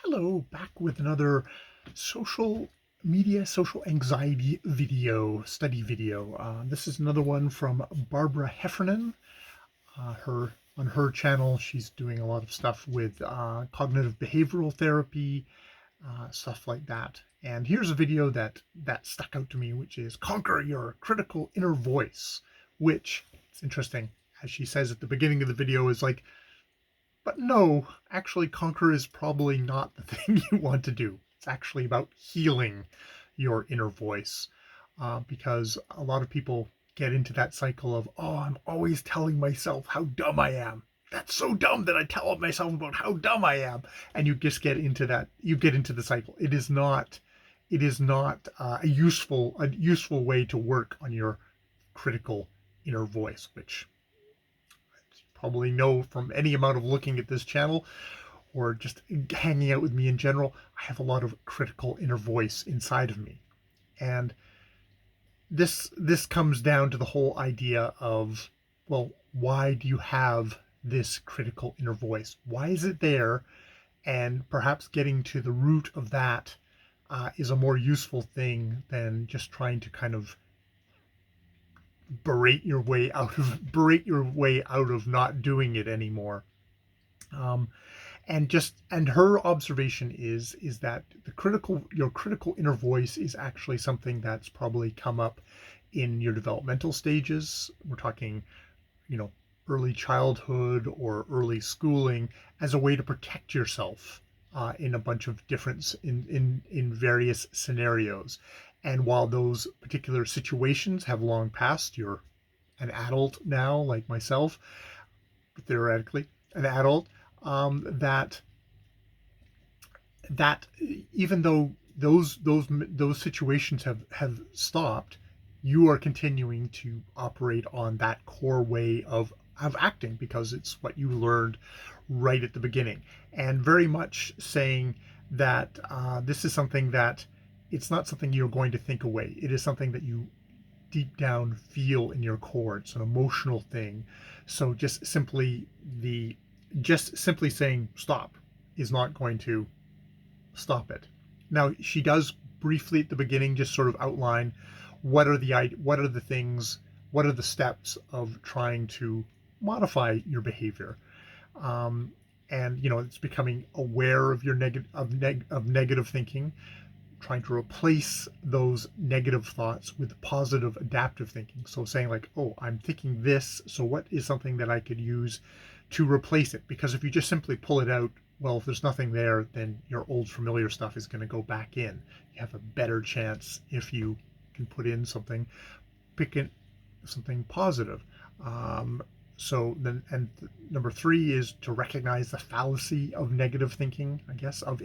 Hello, back with another social social anxiety study video. This is another one from Barbara Hffrnn. On her channel, she's doing a lot of stuff with cognitive behavioral therapy, stuff like that. And here's a video that stuck out to me, which is Conquer Your Critical Inner Voice, which, it's interesting, as she says at the beginning of the video, is like, but no, actually, conquer is probably not the thing you want to do. It's actually about healing your inner voice, because a lot of people get into that cycle of, oh, I'm always telling myself how dumb I am. That's so dumb that I tell myself about how dumb I am, and you just get into that. You get into the cycle. It is not. It is not a useful way to work on your critical inner voice, which probably know from any amount of looking at this channel or just hanging out with me in general. I have a lot of critical inner voice inside of me. And this comes down to the whole idea of, well, why do you have this critical inner voice? Why is it there? And perhaps getting to the root of that is a more useful thing than just trying to kind of berate your way out of not doing it anymore. And her observation is that your critical inner voice is actually something that's probably come up in your developmental stages. We're talking, early childhood or early schooling, as a way to protect yourself in a bunch of in various scenarios. And while those particular situations have long passed, you're an adult now, like myself, theoretically an adult, that even though those situations have stopped, you are continuing to operate on that core way of acting because it's what you learned right at the beginning. And very much saying that this is something that it's not something you're going to think away. It is something that you deep down feel in your core. It's an emotional thing. So just simply saying stop is not going to stop it. Now, she does briefly at the beginning just sort of outline what are the steps of trying to modify your behavior. And it's becoming aware of your negative thinking, trying to replace those negative thoughts with positive adaptive thinking. So saying like, oh, I'm thinking this, so what is something that I could use to replace it? Because if you just simply pull it out, well, if there's nothing there, then your old familiar stuff is going to go back in. You have a better chance if you can put in something positive. So then, and number 3 is to recognize the fallacy of negative thinking, I guess, of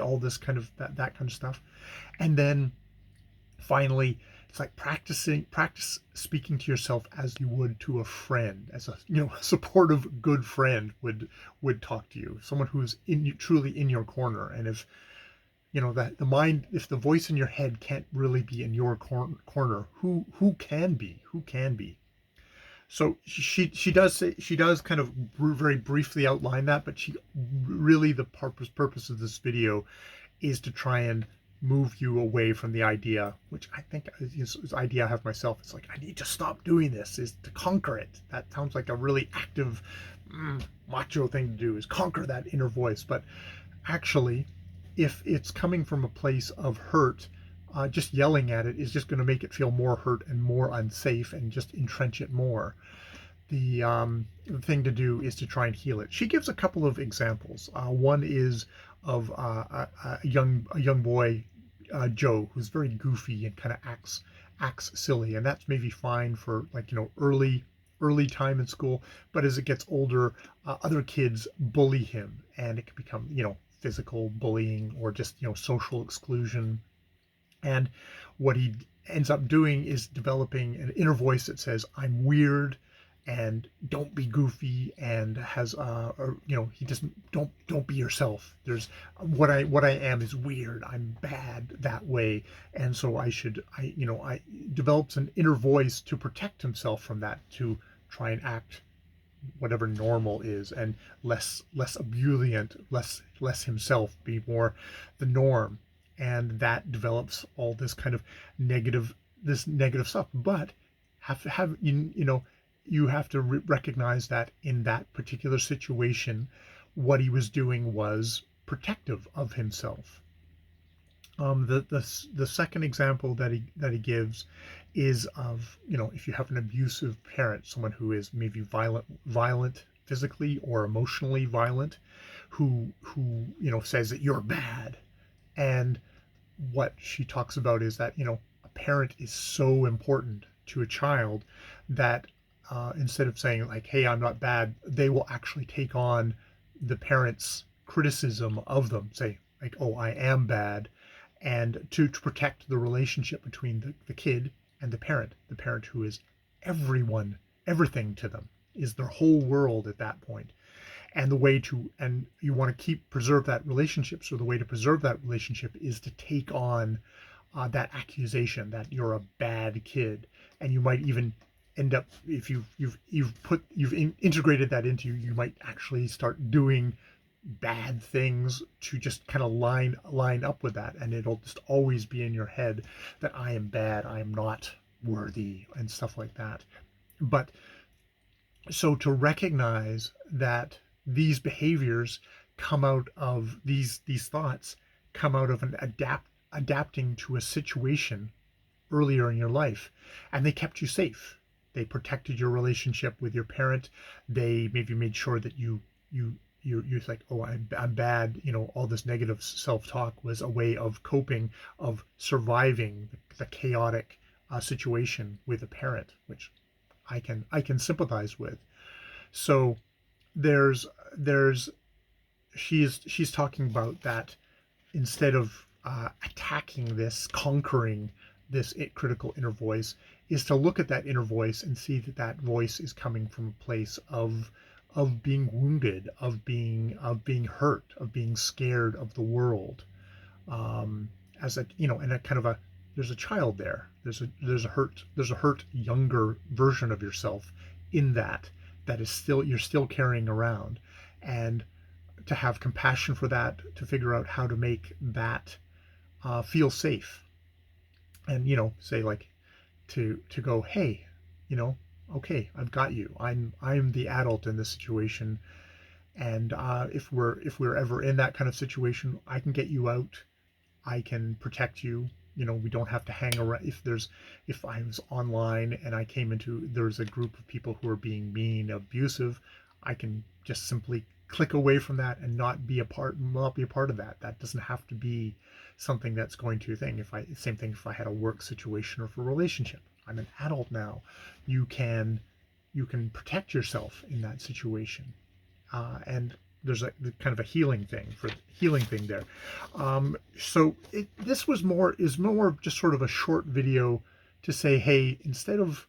all this kind of that kind of stuff. And then finally, it's like practice speaking to yourself as you would to a friend, as a supportive good friend would talk to you, someone who's truly in your corner. And if if the voice in your head can't really be in your corner, who can be? So she does kind of very briefly outline that, but the purpose of this video is to try and move you away from the idea, which I think is the idea I have myself. It's like, I need to stop doing this, is to conquer it. That sounds like a really active, macho thing to do, is conquer that inner voice. But actually, if it's coming from a place of hurt, just yelling at it is just going to make it feel more hurt and more unsafe and just entrench it more. The thing to do is to try and heal it. She gives a couple of examples. One is of a young boy, Joe, who's very goofy and kind of acts silly, and that's maybe fine for early time in school. But as it gets older, other kids bully him, and it can become physical bullying or just social exclusion. And what he ends up doing is developing an inner voice that says, I'm weird, and don't be goofy, and has he doesn't don't be yourself. There's what I am is weird. I'm bad that way, and so I develops an inner voice to protect himself from that, to try and act whatever normal is, and less ebullient, less himself, be more the norm, and that develops all this kind of negative stuff. But have you know you have to recognize that in that particular situation, what he was doing was protective of himself. The second example that he gives is of, if you have an abusive parent, someone who is maybe violent physically or emotionally violent, who says that you're bad. And what she talks about is that, a parent is so important to a child that instead of saying like, hey, I'm not bad, they will actually take on the parent's criticism of them, say like, oh, I am bad, and to protect the relationship between the kid and the parent who is everything to them, is their whole world at that point. And you want to preserve that relationship. So the way to preserve that relationship is to take on that accusation that you're a bad kid. And you might even end up, if you've integrated that into you, you might actually start doing bad things to just kind of line up with that, and it'll just always be in your head that I am bad, I am not worthy, and stuff like that. But so to recognize that these behaviors come out of these thoughts come out of an adapting to a situation earlier in your life, and they kept you safe. They protected your relationship with your parent. They maybe made sure that you're like, oh, I'm bad. All this negative self-talk was a way of coping, of surviving the chaotic situation with a parent, which I can sympathize with. So there's she's talking about that instead of attacking this, conquering this critical inner voice, is to look at that inner voice and see that that voice is coming from a place of being wounded, of being hurt, of being scared of the world. As a and a kind of a there's a child there. There's a hurt younger version of yourself in that is still you're still carrying around, and to have compassion for that, to figure out how to make that feel safe, and say like to go, hey, you know okay, I've got you. I'm the adult in this situation, and if we're ever in that kind of situation, I can get you out. I can protect you. We don't have to hang around. If I was online and I came into there's a group of people who are being mean, abusive, I can just simply click away from that and not be a part of that. That doesn't have to be something that's going to thing. Same thing if I had a work situation or for a relationship. I'm an adult now. You can protect yourself in that situation, and there's a kind of a healing thing there. So this is more just sort of a short video to say, hey, instead of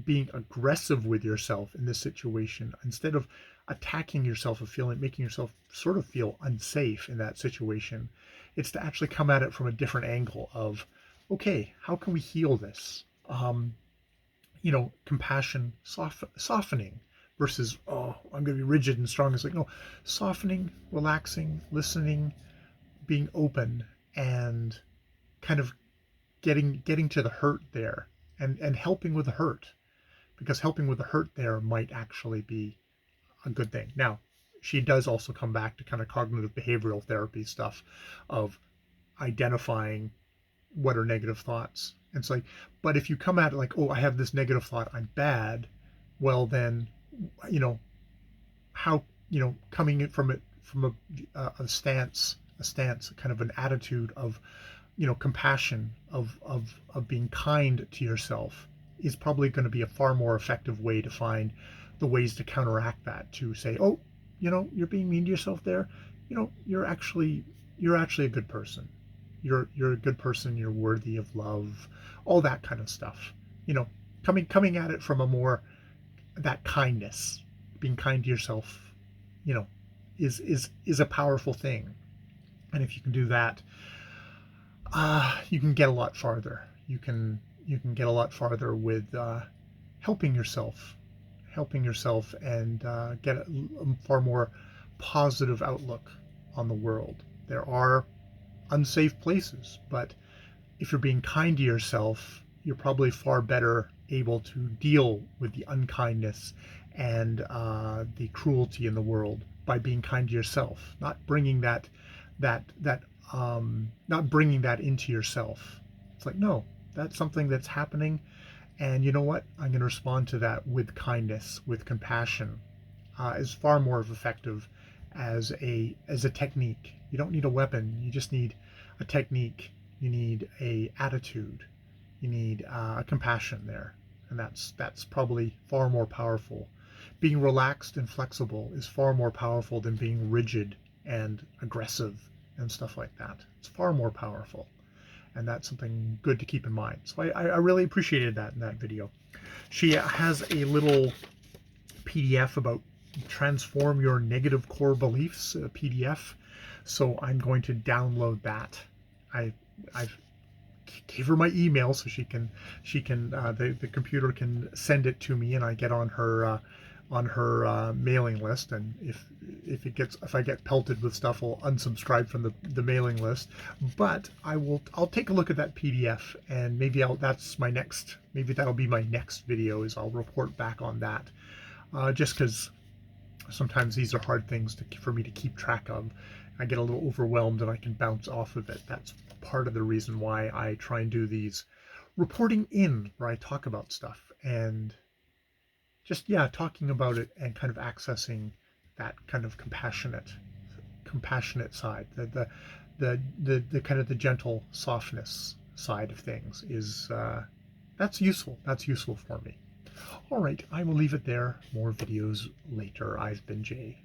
being aggressive with yourself in this situation, instead of attacking yourself or making yourself sort of feel unsafe in that situation, it's to actually come at it from a different angle of, okay, how can we heal this? Compassion, softening, versus, oh, I'm going to be rigid and strong. It's like, no, softening, relaxing, listening, being open, and kind of getting to the hurt there, and helping with the hurt, because helping with the hurt there might actually be a good thing. Now, she does also come back to kind of cognitive behavioral therapy stuff of identifying what are negative thoughts. And it's like, but if you come at it like, oh, I have this negative thought, I'm bad, well then, how, coming in from a stance, kind of an attitude of, compassion, of being kind to yourself, is probably going to be a far more effective way to find the ways to counteract that, to say, oh, you're being mean to yourself there. You're actually a good person. You're a good person. You're worthy of love. All that kind of stuff. Coming at it from a more, that kindness, being kind to yourself, is a powerful thing. And if you can do that, you can get a lot farther. You can get a lot farther with helping yourself, helping yourself and get a far more positive outlook on the world. There are unsafe places, but if you're being kind to yourself, you're probably far better able to deal with the unkindness and the cruelty in the world by being kind to yourself, not bringing not bringing that into yourself. It's like, no, that's something that's happening, and you know what? I'm going to respond to that with kindness, with compassion. Is far more effective as a technique. You don't need a weapon. You just need a technique. You need a attitude. You need a compassion there, and that's probably far more powerful. Being relaxed and flexible is far more powerful than being rigid and aggressive and stuff like that. It's far more powerful, and that's something good to keep in mind. So I really appreciated that in that video. She has a little PDF about transform your negative core beliefs, a PDF. So I'm going to download that. I've gave her my email so she can the computer can send it to me, and I get on her mailing list. And if I get pelted with stuff, I'll unsubscribe from the mailing list. But I'll take a look at that PDF, and maybe that'll be my next video, is I'll report back on that. Just because sometimes these are hard things for me to keep track of. I get a little overwhelmed and I can bounce off of it. That's part of the reason why I try and do these reporting in, where I talk about stuff and just, yeah, talking about it and kind of accessing that kind of compassionate side. The kind of the gentle softness side of things is that's useful. That's useful for me. All right, I will leave it there. More videos later. I've been Jay.